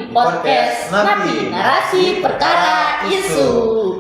podcast Napi Narasi Perkara Isu.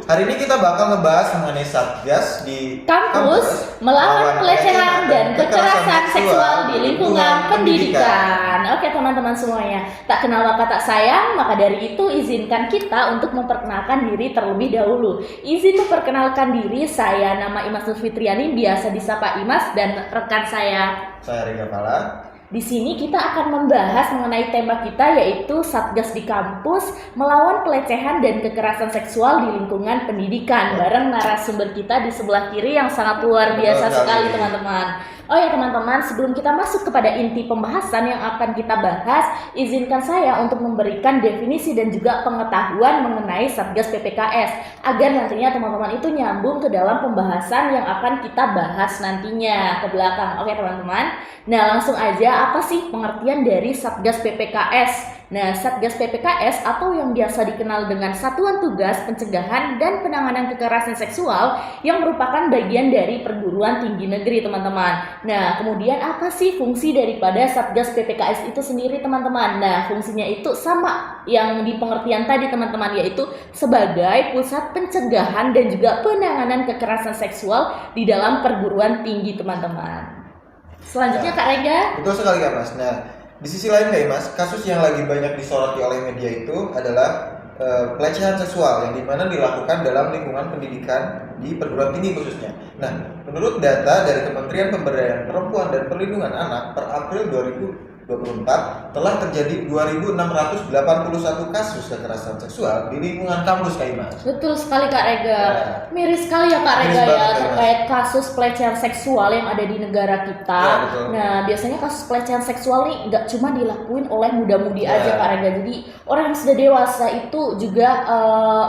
Hari ini kita bakal ngebahas mengenai Satgas di kampus melawan pelecehan dan kekerasan seksual di lingkungan pendidikan. Oke teman-teman semuanya, tak kenal maka tak sayang, maka dari itu izinkan kita untuk memperkenalkan diri terlebih dahulu. Izin memperkenalkan diri, saya nama Imas Nur Fitriani, biasa disapa Imas, dan rekan saya Rega Pala. Di sini kita akan membahas mengenai tema kita, yaitu Satgas di kampus melawan pelecehan dan kekerasan seksual di lingkungan pendidikan, bareng narasumber kita di sebelah kiri yang sangat luar biasa sekali teman-teman. Oh ya teman-teman, sebelum kita masuk kepada inti pembahasan yang akan kita bahas, izinkan saya untuk memberikan definisi dan juga pengetahuan mengenai Satgas PPKS agar nantinya teman-teman itu nyambung ke dalam pembahasan yang akan kita bahas nantinya ke belakang. Oke teman-teman. Nah, langsung aja, apa sih pengertian dari Satgas PPKS? Nah, Satgas PPKS atau yang biasa dikenal dengan Satuan Tugas Pencegahan dan Penanganan Kekerasan Seksual yang merupakan bagian dari perguruan tinggi negeri teman-teman. Nah, kemudian apa sih fungsi daripada Satgas PPKS itu sendiri teman-teman? Nah, fungsinya itu sama yang di pengertian tadi teman-teman, yaitu sebagai pusat pencegahan dan juga penanganan kekerasan seksual di dalam perguruan tinggi teman-teman. Selanjutnya Kak Rega. Betul sekali Kak Mas. Nah, di sisi lain nih Mas, kasus yang lagi banyak disoroti oleh media itu adalah pelecehan seksual yang dimana dilakukan dalam lingkungan pendidikan di perguruan tinggi khususnya. Nah, menurut data dari Kementerian Pemberdayaan Perempuan dan Perlindungan Anak per April 2024 telah terjadi 2.681 kasus kekerasan seksual di lingkungan kampus Kak Imas. Betul sekali Kak Rega. Miris sekali ya Kak Rega ya terkait kasus pelecehan seksual yang ada di negara kita. Ya, nah, biasanya kasus pelecehan seksual nih nggak cuma dilakuin oleh muda-mudi aja Kak Rega. Jadi orang yang sudah dewasa itu juga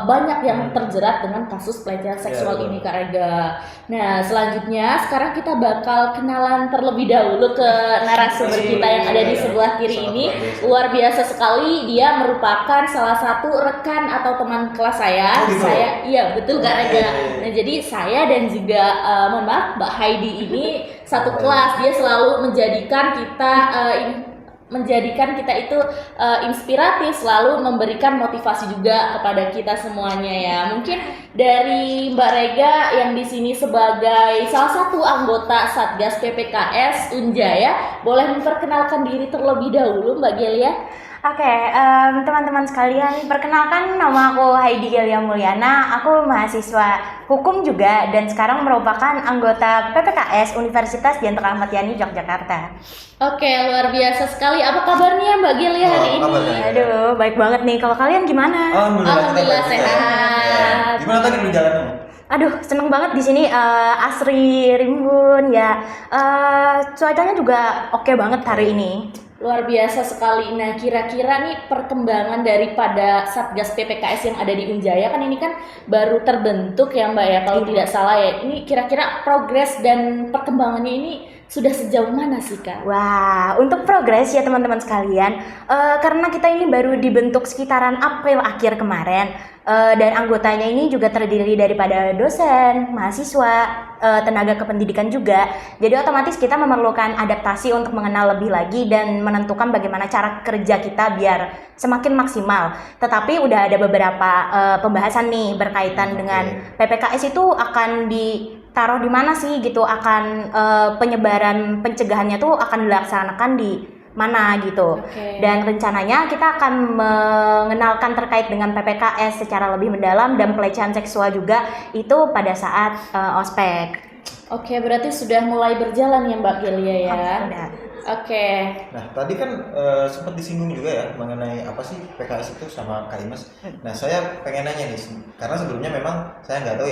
banyak yang terjerat dengan kasus pelecehan seksual ini Kak Rega. Nah, selanjutnya sekarang kita bakal kenalan terlebih dahulu ke narasumber kita yang ada di sebelah kiri ini. Luar biasa sekali, dia merupakan salah satu rekan atau teman kelas saya. Iya betul Kak Rega. Nah, jadi saya dan juga mohon maaf Mbak Heidi ini satu kelas. Dia selalu menjadikan kita itu inspiratif, selalu memberikan motivasi juga kepada kita semuanya ya. Mungkin dari Mbak Rega yang di sini sebagai salah satu anggota Satgas PPKS Unjaya, boleh memperkenalkan diri terlebih dahulu Mbak Gelia. Oke, teman-teman sekalian, perkenalkan nama aku Heidi Gelia Mulyana. Aku mahasiswa hukum juga dan sekarang merupakan anggota PPKS Universitas Jenderal Ahmad Yani Yogyakarta. Oke, luar biasa sekali. Apa kabarnya Mbak Gelia hari ini? Aduh, baik banget nih. Kalau kalian gimana? Alhamdulillah sehat. Gimana tadi perjalanannya? Aduh, seneng banget di sini, asri, rimbun ya. Cuacanya juga oke banget hari ini. Luar biasa sekali. Nah, kira-kira nih perkembangan daripada Satgas PPKS yang ada di Unjaya, kan ini kan baru terbentuk ya Mbak ya, kalau tidak salah ya. Ini kira-kira progres dan perkembangannya ini sudah sejauh mana sih Kak? Wah, untuk progres ya teman-teman sekalian, karena kita ini baru dibentuk sekitaran April akhir kemarin, dan anggotanya ini juga terdiri daripada dosen, mahasiswa, tenaga kependidikan juga. Jadi otomatis kita memerlukan adaptasi untuk mengenal lebih lagi dan menentukan bagaimana cara kerja kita biar semakin maksimal. Tetapi udah ada beberapa pembahasan nih berkaitan dengan PPKS itu akan ditaruh di mana sih gitu, akan penyebaran pencegahannya tuh akan dilaksanakan di mana gitu. Dan rencananya kita akan mengenalkan terkait dengan PPKS secara lebih mendalam dan pelecehan seksual juga itu pada saat ospek. Oke, berarti sudah mulai berjalan ya Mbak Gelia ya. Oke. Nah, tadi kan sempat disinggung juga ya mengenai apa sih PKS itu sama Kak Imas. Nah, saya pengen nanya nih, karena sebelumnya memang saya nggak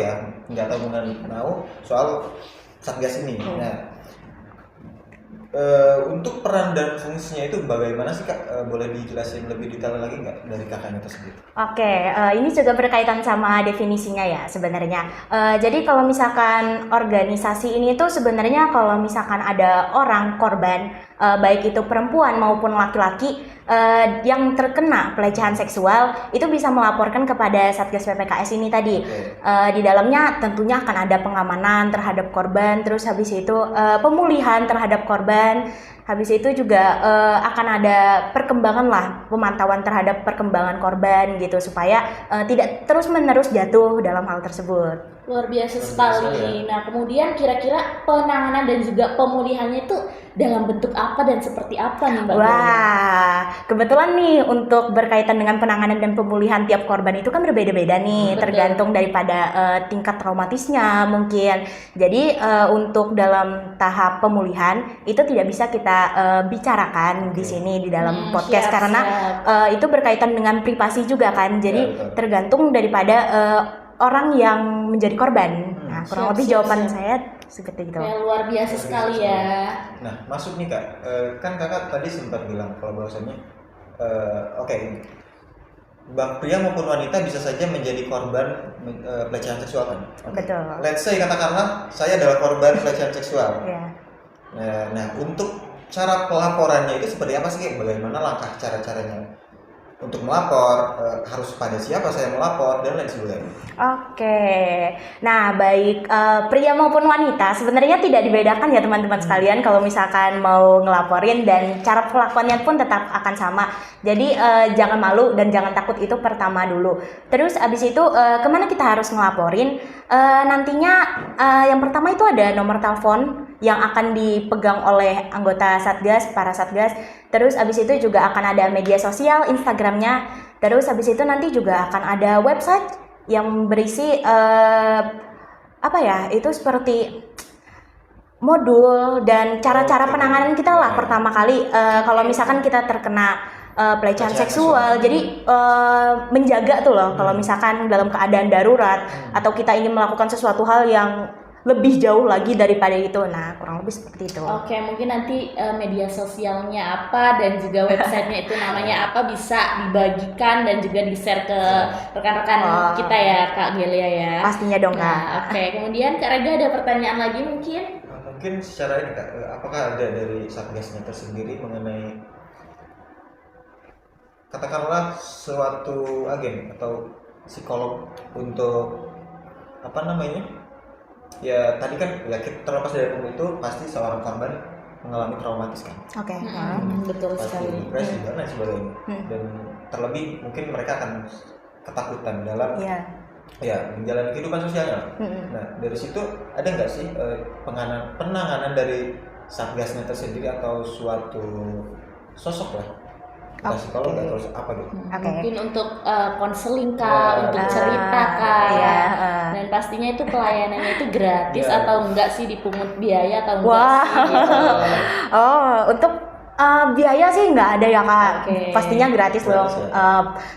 tahu mengenal soal Satgas ini. Nah, untuk peran dan fungsinya itu bagaimana sih Kak? Boleh dijelasin lebih detail lagi nggak dari kakaknya tersebut? Oke, ini juga berkaitan sama definisinya ya sebenarnya. Jadi kalau misalkan organisasi ini tuh sebenarnya kalau misalkan ada orang korban, baik itu perempuan maupun laki-laki yang terkena pelecehan seksual, itu bisa melaporkan kepada Satgas PPKS ini tadi. Di dalamnya tentunya akan ada pengamanan terhadap korban, terus habis itu pemulihan terhadap korban, Habis itu juga akan ada perkembangan lah, pemantauan terhadap perkembangan korban gitu supaya tidak terus-menerus jatuh dalam hal tersebut. Luar biasa Luar biasa, sekali. Nah, kemudian kira-kira penanganan dan juga pemulihannya itu dalam bentuk apa dan seperti apa nih Mbak Delia? Wah, kebetulan nih untuk berkaitan dengan penanganan dan pemulihan tiap korban itu kan berbeda-beda nih, Betul. tergantung daripada tingkat traumatisnya mungkin. Jadi untuk dalam tahap pemulihan itu tidak bisa kita bicarakan di sini di dalam podcast Siap, karena siap. itu berkaitan dengan privasi juga kan. Jadi Ya, betul. tergantung daripada orang yang menjadi korban. Nah, kurang Siap, lebih siap, jawaban siap. saya seperti itu. Ya, luar biasa Luar sekali biasa ya. Nah, masuk nih Kak. Kan Kakak tadi sempat bilang kalau bahwasanya oke, baik pria maupun wanita bisa saja menjadi korban pelecehan seksual kan? Oke. Betul. Let's say katakanlah saya adalah korban pelecehan seksual. Ya. Nah, untuk cara pelaporannya itu seperti apa sih? Bagaimana langkah cara-caranya untuk melapor? Harus pada siapa saya melapor dan lain sebagainya. Oke, nah baik pria maupun wanita sebenarnya tidak dibedakan ya teman-teman sekalian kalau misalkan mau ngelaporin dan cara perlakuannya pun tetap akan sama. Jadi jangan malu dan jangan takut itu pertama dulu. Terus abis itu kemana kita harus ngelaporin? Nantinya yang pertama itu ada nomor telepon yang akan dipegang oleh anggota Satgas, para Satgas. Terus abis itu juga akan ada media sosial, Instagramnya. Terus abis itu nanti juga akan ada website yang berisi apa ya, itu seperti modul dan cara-cara penanganan kita lah pertama kali kalau misalkan kita terkena pelecehan seksual. Jadi menjaga tuh loh kalau misalkan dalam keadaan darurat atau kita ingin melakukan sesuatu hal yang lebih jauh lagi daripada itu. Nah, kurang lebih seperti itu. Oke, mungkin nanti media sosialnya apa dan juga websitenya itu namanya apa bisa dibagikan dan juga di-share ke rekan-rekan kita ya Kak Gelia ya. Pastinya dong, Kak. Nah, oke, kemudian Kak Rega ada pertanyaan lagi mungkin? Mungkin secara ini Kak, apakah ada dari Satgasnya tersendiri mengenai katakanlah suatu agen atau psikolog untuk apa namanya? Ya tadi kan ya terlepas dari itu pasti seorang korban mengalami traumatis kan. Oke. Betul Pasti sekali. depresi dan lain sebagainya. Dan terlebih mungkin mereka akan ketakutan dalam ya menjalani kehidupan sosialnya. Nah dari situ ada nggak sih penanganan dari Satgasnya tersendiri atau suatu sosok lah, psikolog atau apa gitu? Mungkin untuk konseling Kak, untuk cerita Kak, dan pastinya itu pelayanannya itu gratis atau enggak sih, dipungut biaya atau enggak sih gitu. Untuk biaya sih nggak ada ya Kak, pastinya gratis loh.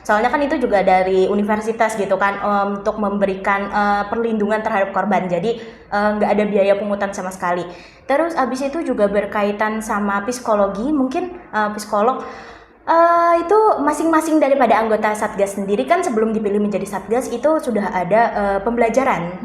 Soalnya kan itu juga dari universitas gitu kan, untuk memberikan perlindungan terhadap korban. Jadi nggak ada biaya pungutan sama sekali. Terus abis itu juga berkaitan sama psikologi, mungkin psikolog. Itu masing-masing daripada anggota Satgas sendiri kan sebelum dipilih menjadi Satgas itu sudah ada pembelajaran.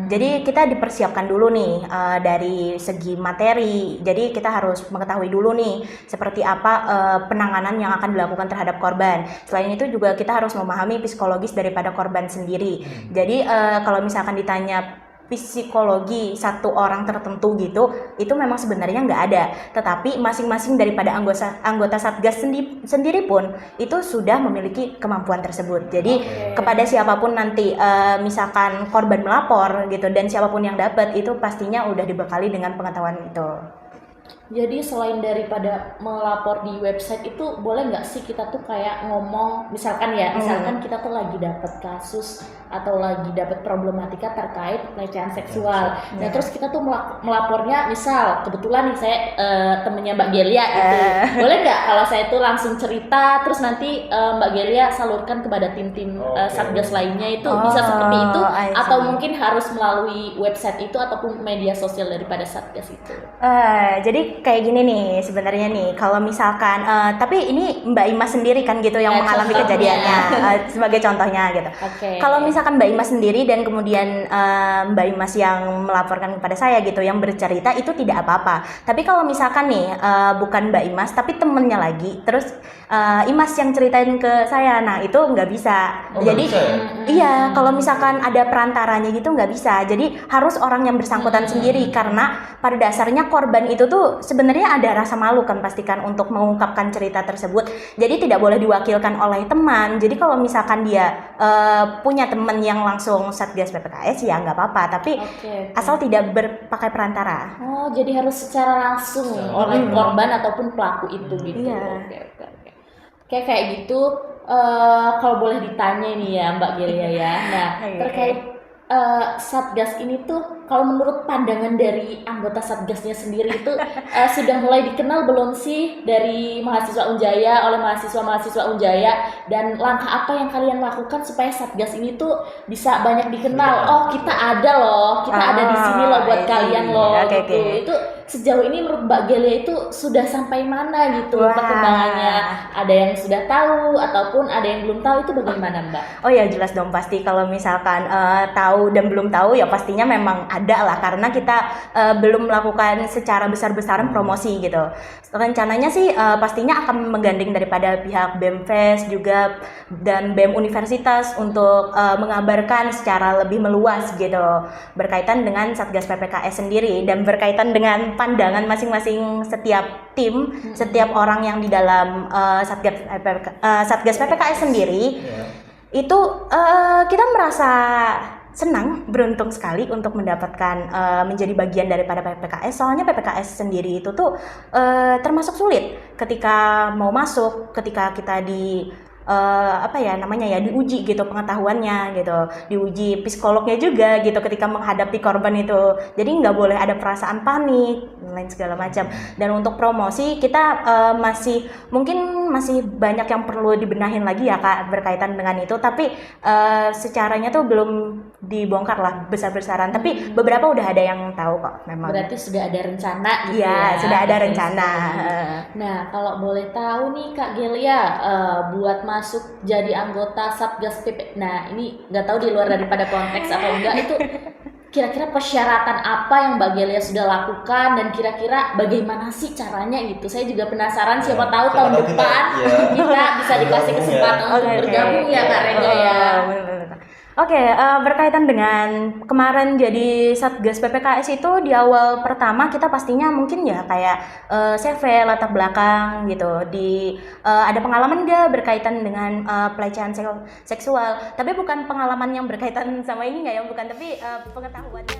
Jadi kita dipersiapkan dulu nih dari segi materi. Jadi kita harus mengetahui dulu nih seperti apa penanganan yang akan dilakukan terhadap korban. Selain itu juga kita harus memahami psikologis daripada korban sendiri. Jadi kalau misalkan ditanya psikologi satu orang tertentu gitu, itu memang sebenarnya nggak ada. Tetapi masing-masing daripada anggota Satgas sendiri pun itu sudah memiliki kemampuan tersebut. Jadi kepada siapapun nanti misalkan korban melapor gitu dan siapapun yang dapat itu pastinya udah dibekali dengan pengetahuan itu. Jadi selain daripada melapor di website itu, boleh nggak sih kita tuh kayak ngomong, misalkan kita tuh lagi dapat kasus atau lagi dapat problematika terkait pelecehan seksual. Nah terus kita tuh melapornya, misal kebetulan nih saya temennya Mbak Gelia gitu. Boleh nggak kalau saya tuh langsung cerita, terus nanti Mbak Gelia salurkan kepada tim-tim Satgas lainnya itu bisa seperti itu, atau mungkin harus melalui website itu ataupun media sosial daripada Satgas itu? Jadi kayak gini nih sebenarnya nih, kalau misalkan tapi ini Mbak Imas sendiri kan gitu yang mengalami kejadiannya sebagai contohnya gitu. Kalau misalkan Mbak Imas sendiri dan kemudian Mbak Imas yang melaporkan kepada saya gitu, yang bercerita itu tidak apa-apa. Tapi kalau misalkan nih bukan Mbak Imas tapi temennya lagi, terus Imas yang ceritain ke saya. Nah itu nggak bisa. Oh, nggak Jadi bisa ya? iya, kalau misalkan ada perantaranya gitu nggak bisa. Jadi harus orang yang bersangkutan sendiri, karena pada dasarnya korban itu tuh sebenarnya ada rasa malu kan pastikan untuk mengungkapkan cerita tersebut. Jadi tidak boleh diwakilkan oleh teman. Jadi kalau misalkan dia punya teman yang langsung Satgas PPKS ya nggak apa-apa. Tapi Oke. asal tidak berpakai perantara. Oh, jadi harus secara langsung oleh korban ataupun pelaku itu gitu. Iya. Oke. Kayak kayak gitu, kalau boleh ditanya nih ya Mbak Gelia ya. Nah, Oke. terkait Satgas ini tuh, kalau menurut pandangan dari anggota Satgasnya sendiri itu sudah mulai dikenal belum sih dari mahasiswa Unjaya oleh mahasiswa-mahasiswa Unjaya, dan langkah apa yang kalian lakukan supaya Satgas ini tuh bisa banyak dikenal? Oh, kita ada loh, kita ada di sini loh buat I see. kalian loh Oke, gitu. oke. Itu sejauh ini menurut Mbak Gelia itu sudah sampai mana gitu Wah. perkembangannya? Ada yang sudah tahu ataupun ada yang belum tahu, itu bagaimana Mbak? Oh ya jelas dong, pasti kalau misalkan tahu dan belum tahu ya pastinya memang ada lah, karena kita belum melakukan secara besar-besaran promosi gitu. Rencananya sih pastinya akan menggandeng daripada pihak BEM-FES juga dan BEM Universitas untuk mengabarkan secara lebih meluas gitu berkaitan dengan Satgas PPKS sendiri dan berkaitan dengan pandangan masing-masing setiap tim, setiap orang yang di dalam Satgas PPKS sendiri. Iya. Itu kita merasa senang, beruntung sekali untuk mendapatkan menjadi bagian daripada PPKS. Soalnya PPKS sendiri itu tuh termasuk sulit ketika mau masuk, ketika kita diuji gitu pengetahuannya gitu, diuji psikolognya juga gitu ketika menghadapi korban itu. Jadi nggak boleh ada perasaan panik lain segala macam. Dan untuk promosi kita mungkin masih banyak yang perlu dibenahin lagi ya Kak berkaitan dengan itu, tapi secaranya tuh belum dibongkar lah besar-besaran, tapi beberapa udah ada yang tahu kok memang. Berarti sudah ada rencana gitu Iya, ya? sudah ada Oke, rencana. sekali. Nah, kalau boleh tahu nih Kak Gelia, buat masuk jadi anggota Satgas PP, nah ini nggak tahu di luar daripada konteks atau enggak, itu kira-kira persyaratan apa yang Mbak Gelia sudah lakukan dan kira-kira bagaimana sih caranya gitu? Saya juga penasaran, siapa tahu Siapa tahun tahu depan kita bisa dikasih bergabung ya. kesempatan untuk bergabung ya Kak Rega ya. Oke, berkaitan dengan kemarin jadi Satgas PPKS itu di awal pertama kita pastinya mungkin ya kayak CV, latar belakang gitu, ada pengalaman nggak berkaitan dengan pelecehan seksual, tapi bukan pengalaman yang berkaitan sama ini nggak ya, bukan, tapi pengetahuannya.